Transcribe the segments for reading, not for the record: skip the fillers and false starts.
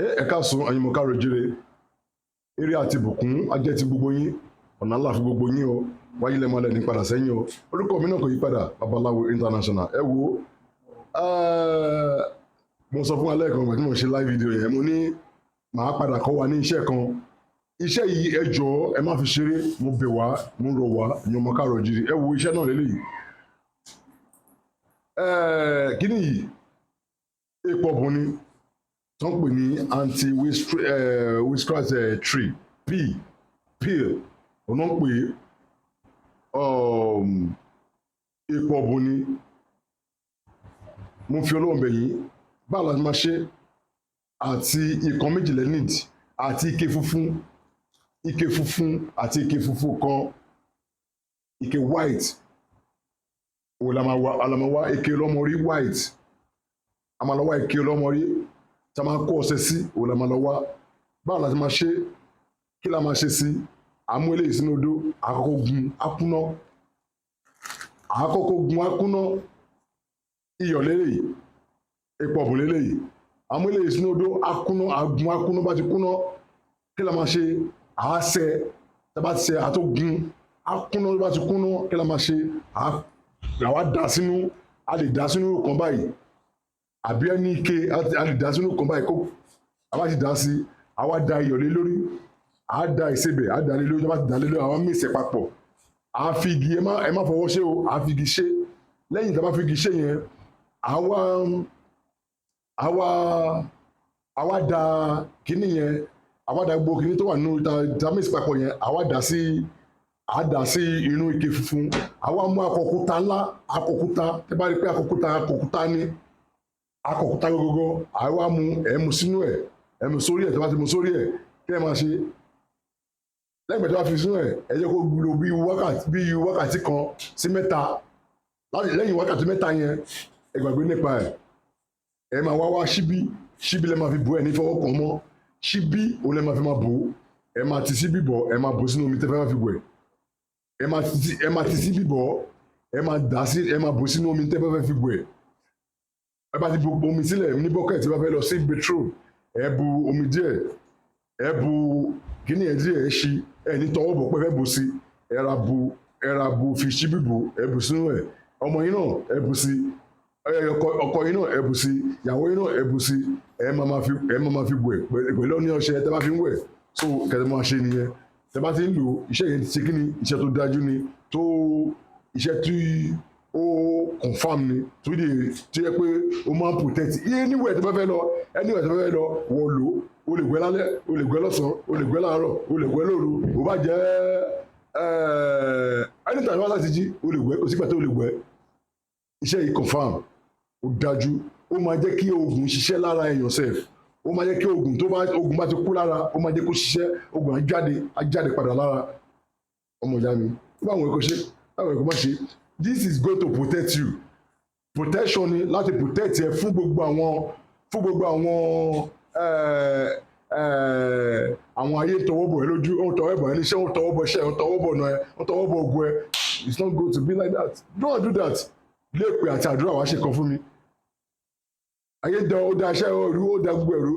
ẹ káàsán ẹ̀yin mo káàárọ̀ jíire eré àti ìbùkún ajẹ́ ti gbogbo yín ọ̀nà ńlá fún gbogbo yín o wáyé lẹ́mọ́lẹ̀ ní padà sẹ́yìn o orúkọ mi náà kò yí padà babaláwo international ẹ wo mo sọ fún wa lẹ́ẹ̀kan ìgbà tí mo ṣe live video yẹn mo ní màá padà kọ́ wa ní iṣẹ́ kan iṣẹ́ yìí ẹ jọ̀ọ́ ẹ má fi ṣeré mo bẹ̀ wá mo rọ̀ wá ẹ̀yin mo káàárọ̀ jíire ẹ wo iṣẹ́ náà lélẹ́yìí kíní yìí epo ọ̀bùn ni tó ń pè ní anti-witchcraft tree peel ọ̀nà ń pè epo ọ̀bùn ni mo fi Ọlọ́run bẹ̀ yín báwo la máa ṣe àti ìkan méjìlá need àti ike funfun àti ike funfun kan ike white òun la ike ọlọ́mọrí white a máa lọ wá ike ọlọ́mọrí tí a máa kó ọṣẹ sí òun la máa lọ wá báwo la ti máa ṣe kí la máa ṣe sí àmú eléyìí sínú odó àkọ́kọ́ gun akúná iyọ̀ lélẹ́yìí epo ọ̀bùn lélẹ́yìí àmú eléyìí sínú odó akúná bá ti kúná kí la máa ṣe àásẹ tí a bá ti ṣe àtúgun akúná bá ti kúná kí la máa ṣe àwa dà sínú a lè dà sínú kan báyìí àbí ẹni ike a lè dà sínú kan báyìí kó a bá ti dà sí àwa da iyọ̀ lé lórí a da ìsebẹ̀ a dà lé lórí a bá ti dà lé lórí àwa mèsè papọ̀ a fi igi ẹ má fọwọ́ ṣe o a fi igi ṣe lẹ́yìn tí a bá fi igi ṣe yẹn àwa da kíní yẹn àwa da gbogbo kíní tó wà nínú ta mèsè papọ̀ yẹn àwa dà sí inú ike funfun àwa mú akọkúta ńlá tẹ bá rí pé akọkúta ní akọkúta gógógó àwa mú ẹmu sínú ẹmu sórí tẹ bá ti mú sórí kí ẹ máa ṣe lẹ́gbẹ̀ẹ́ tí wọ́n fi sínú ẹ jẹ́ kó gbúdọ̀ bí wákàtí kan sí mẹ́ta lẹ́yìn wákàtí mẹ́ta yẹn ẹ gbàgbé nípa ẹ máa wá ṣíbí lẹ́ máa fi bò ẹ ní fọwọ́ kan mọ́ ṣíbí òun lẹ́ máa fi máa bò ẹ máa ti síbí bọ̀ ẹ máa bò sínú omi tẹ́ fẹ́ máa fi bò ẹ máa ti síbí bọ̀ ẹ máa bò sínú omi tẹ́ fẹ́ fi bò ẹ bá ti bu omi sílẹ̀ ní bọ́kẹ̀tì bá fẹ́ lọ sí petrol ẹ bu omi díẹ̀ ẹ bu kíní ẹ̀ díẹ̀ ẹ ṣí ẹ ní tọwọ́ bọ̀ pé fẹ́ bù sí ẹ ra bu fi ṣíbí bù ẹ bù sínú ọmọ yín náà ẹ bù sí ọkọ yín náà ẹ bù sí ìyàwó yín náà ẹ bù sí ẹ máa ma fi wẹ̀ pẹ̀lú ní ọṣẹ tẹ́ bá fi ń wẹ̀ so kẹtẹ máa ṣe nìyẹn tẹ́ bá ti ń lò iṣẹ́ yẹn ti ṣe kíni iṣẹ́ tó dájú ni tó iṣẹ́ tí ó confam ni tó yẹ pé ó máa ń protect anywhere tẹ́ bá fẹ́ lọ anywhere tẹ́ bá fẹ́ lọ wọ̀ lò o lè gbẹ́ lálẹ́ o lè gbẹ́ lọ́sàn-án o lè gbẹ́ láàárọ̀ o lè gbẹ́ lóru o bá jẹ́ anytime wọ́n láti jí o lè gbẹ́ kò sígbà tó lè gbẹ́ iṣẹ́ yìí confam ó dájú ó máa jẹ́ kí oògùn ṣiṣẹ́ lára èèyàn sef ó máa jẹ́ kí oògùn bá ti kú lára ó máa jẹ́ kó ṣiṣẹ́ oògùn á jáde padà lára ọmọ ìyá mi báwọn ẹ̀kọ́ ṣe báwọn ẹ̀kọ́ má ṣe this is going to protect you protection ni láti protect ẹ fún gbogbo àwọn ayé tọwọ́ bọ̀ ẹ lójú ó tọwọ́ bọ̀ ẹ níṣẹ́ ó tọwọ́ bọ̀ iṣẹ́ ó tọwọ́ bọ̀ ọ̀nà ẹ ó tọwọ́ bọ̀ ògùn ẹ it's not going to be like that don't do that léèpẹ̀ àti àdúrà wàá ṣe kan fún mi ayé ó da iṣẹ́ ẹrú ó da gbogbo ẹrú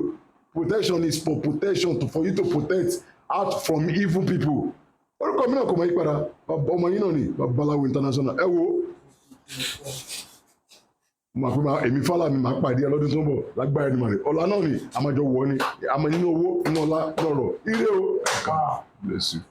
protection is for protection for you to protect out from evil people orúkọ mi náà kò máa yí padà ọmọ yín náà ni babaláwo international ẹ wo èmi fálà mi máa pàdé ẹ lọ́dún tó ń bọ̀ lágbára ẹni màrí ọ̀la náà ni àmàjọ wọ̀ ni àmọ́ nínú owó nínú ọlá lọ́rọ̀ ire o. bless you.